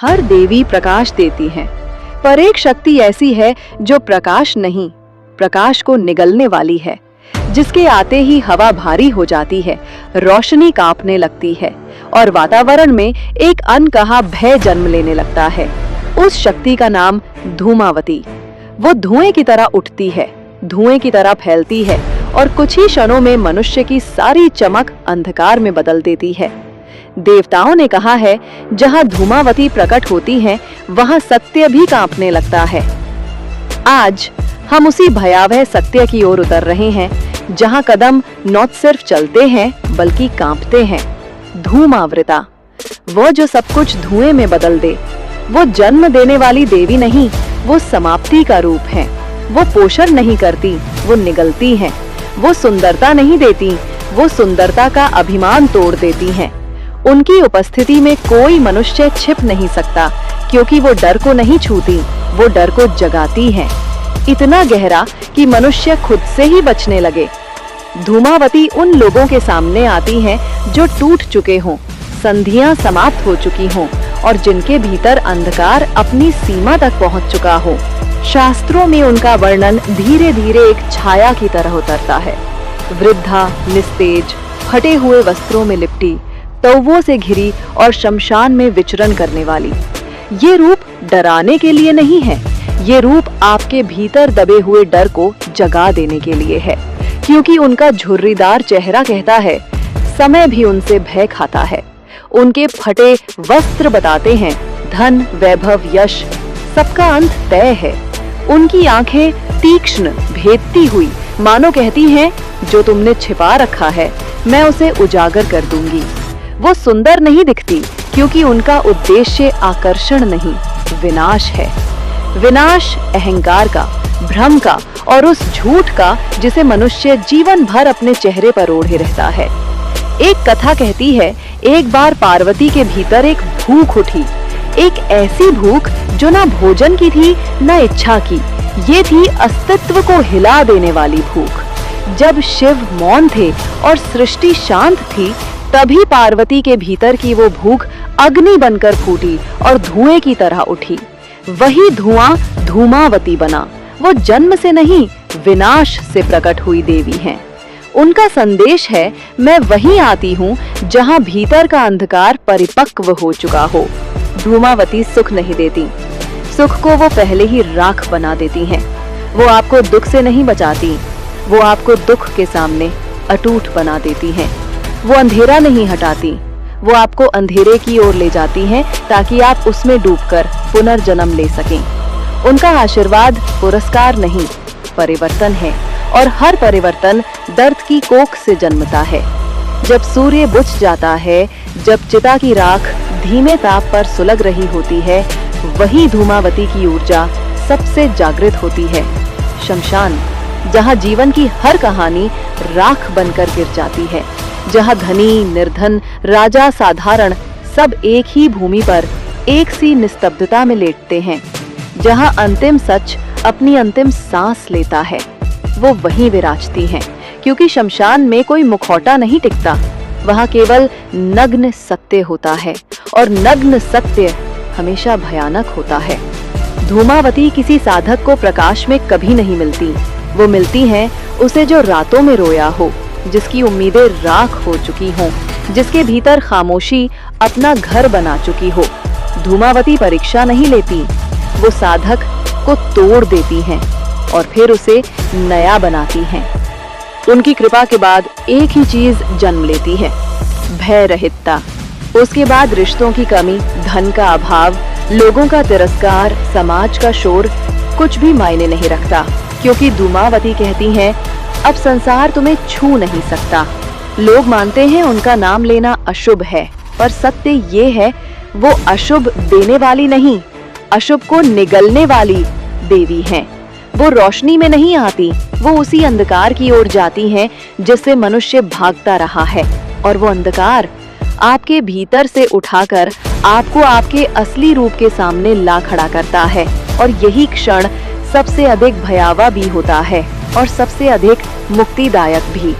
हर देवी प्रकाश देती हैं, पर एक शक्ति ऐसी है जो प्रकाश नहीं, प्रकाश को निगलने वाली है, जिसके आते ही हवा भारी हो जाती है, रोशनी कांपने लगती है और वातावरण में एक अनकहा भय जन्म लेने लगता है। उस शक्ति का नाम धूमावती। वो धुएं की तरह उठती है, धुएं की तरह फैलती है और कुछ ही क्षणों में मनुष्य की सारी चमक अंधकार में बदल देती है। देवताओं ने कहा है, जहां धूमावती प्रकट होती है, वहां सत्य भी कांपने लगता है। आज हम उसी भयावह सत्य की ओर उतर रहे हैं, जहां कदम न सिर्फ चलते हैं बल्कि कांपते हैं। धूमावृता, वो जो सब कुछ धुएं में बदल दे। वो जन्म देने वाली देवी नहीं, वो समाप्ति का रूप है। वो पोषण नहीं करती, वो निगलती है। वो सुंदरता नहीं देती, वो सुंदरता का अभिमान तोड़ देती हैं। उनकी उपस्थिति में कोई मनुष्य छिप नहीं सकता, क्योंकि वो डर को नहीं छूती, वो डर को जगाती हैं, इतना गहरा कि मनुष्य खुद से ही बचने लगे। धूमावती उन लोगों के सामने आती हैं जो टूट चुके हों, संधियां समाप्त हो चुकी हों और जिनके भीतर अंधकार अपनी सीमा तक पहुंच चुका हो। शास्त्रों में उनका वर्णन धीरे धीरे एक छाया की तरह उतरता है। वृद्धा, निस्तेज, फटे हुए वस्त्रों में लिपटी, तौवों से घिरी और शमशान में विचरण करने वाली। ये रूप डराने के लिए नहीं है, ये रूप आपके भीतर दबे हुए डर को जगा देने के लिए है, क्योंकि उनका झुर्रीदार चेहरा कहता है, समय भी उनसे भय खाता है। उनके फटे वस्त्र बताते हैं, धन, वैभव, यश सबका अंत तय है। उनकी आंखें तीक्ष्ण, भेदती हुई, मानो कहती हैं, जो तुमने छिपा रखा है मैं उसे उजागर कर दूंगी। वो सुंदर नहीं दिखती, क्योंकि उनका उद्देश्य आकर्षण नहीं, विनाश है। विनाश अहंकार का, भ्रम का और उस झूठ का जिसे मनुष्य जीवन भर अपने चेहरे पर ओढ़े रहता है। एक कथा कहती है, एक बार पार्वती के भीतर एक भूख उठी, एक ऐसी भूख जो ना भोजन की थी ना इच्छा की। ये थी अस्तित्व को हिला देने वाली भूख। जब शिव मौन थे और सृष्टि शांत थी, तभी पार्वती के भीतर की वो भूख अग्नि बनकर फूटी और धुएं की तरह उठी। वही धुआं धूमावती बना। वो जन्म से नहीं, विनाश से प्रकट हुई देवी हैं। उनका संदेश है, मैं वहीं आती हूँ जहाँ भीतर का अंधकार परिपक्व हो चुका हो। धूमावती सुख नहीं देती, सुख को वो पहले ही राख बना देती हैं। वो आपको दुख से नहीं बचाती, वो आपको दुख के सामने अटूट बना देती हैं। वो अंधेरा नहीं हटाती, वो आपको अंधेरे की ओर ले जाती हैं, ताकि आप उसमें डूबकर पुनर्जन्म ले सकें। उनका आशीर्वाद पुरस्कार नहीं, परिवर्तन है, और हर परिवर्तन दर्द की कोख से जन्मता है। जब सूर्य बुझ जाता है, जब चिता की राख धीमे ताप पर सुलग रही होती है, वही धूमावती की ऊर्जा सबसे जागृत होती है। शमशान, जहाँ जीवन की हर कहानी राख बनकर गिर जाती है, जहाँ धनी, निर्धन, राजा, साधारण सब एक ही भूमि पर एक सी निस्तब्धता में लेटते हैं, जहाँ अंतिम सच अपनी अंतिम सांस लेता है, वो वहीं विराजती हैं, क्योंकि शमशान में कोई मुखौटा नहीं टिकता, वहाँ केवल नग्न सत्य होता है, और नग्न सत्य हमेशा भयानक होता है। धूमावती किसी साधक को प्रकाश में कभी नहीं मिलती, वो मिलती हैं उसे जो रातों में रोया हो, जिसकी उम्मीदें राख हो चुकी हों, जिसके भीतर खामोशी अपना घर बना चुकी हो। धूमावती परीक्षा नहीं लेती, वो साधक को तोड़ देती हैं और फिर उसे नया बनाती हैं। उनकी कृपा के बाद एक ही चीज जन्म लेती है, भय रहितता। उसके बाद रिश्तों की कमी, धन का अभाव, लोगों का तिरस्कार, समाज का शोर कुछ भी मायने नहीं रखता, क्योंकि धूमावती कहती हैं, अब संसार तुम्हें छू नहीं सकता। लोग मानते हैं उनका नाम लेना अशुभ है, पर सत्य ये है, वो अशुभ देने वाली नहीं, अशुभ को निगलने वाली देवी हैं। वो रोशनी में नहीं आती, वो उसी अंधकार की ओर जाती हैं जिससे मनुष्य भागता रहा है, और वो अंधकार आपके भीतर से उठाकर आपको आपके असली रूप के सामने ला खड़ा करता है। और यही क्षण सबसे अधिक भयावह भी होता है और सबसे अधिक मुक्तिदायक भी।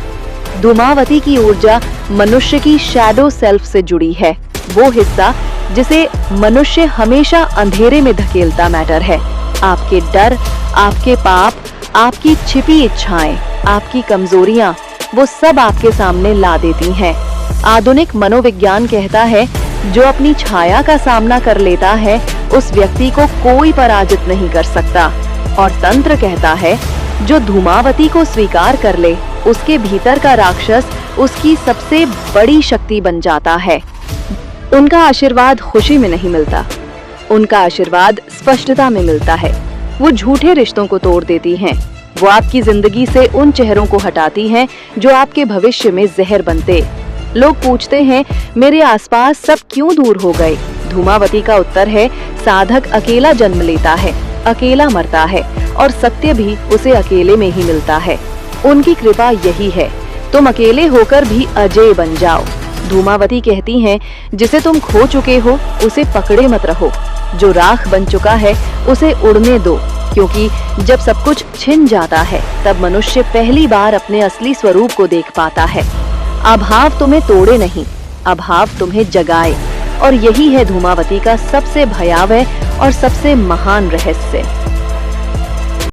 धूमावती की ऊर्जा मनुष्य की शैडो सेल्फ से जुड़ी है, वो हिस्सा जिसे मनुष्य हमेशा अंधेरे में धकेलता मैटर है। आपके डर, आपके पाप, आपकी छिपी इच्छाएं, आपकी कमजोरियां, वो सब आपके सामने ला देती हैं। आधुनिक मनोविज्ञान कहता है, जो अपनी छाया का सामना कर लेता है उस व्यक्ति को कोई पराजित नहीं कर सकता। और तंत्र कहता है, जो धूमावती को स्वीकार कर ले, उसके भीतर का राक्षस उसकी सबसे बड़ी शक्ति बन जाता है। उनका आशीर्वाद खुशी में नहीं मिलता, उनका आशीर्वाद स्पष्टता में मिलता है। वो झूठे रिश्तों को तोड़ देती हैं। वो आपकी जिंदगी से उन चेहरों को हटाती हैं जो आपके भविष्य में जहर बनते। लोग पूछते हैं, मेरे आसपास सब क्यों दूर हो गए? धूमावती का उत्तर है, साधक अकेला जन्म लेता है, अकेला मरता है और सत्य भी उसे अकेले में ही मिलता है। उनकी कृपा यही है, तुम अकेले होकर भी अजय बन जाओ। धूमावती कहती हैं, जिसे तुम खो चुके हो उसे पकड़े मत रहो, जो राख बन चुका है उसे उड़ने दो, क्योंकि जब सब कुछ छिन जाता है तब मनुष्य पहली बार अपने असली स्वरूप को देख पाता है। अभाव तुम्हें तोड़े नहीं, अभाव तुम्हें जगाए। और यही है धूमावती का सबसे भयावह और सबसे महान रहस्य।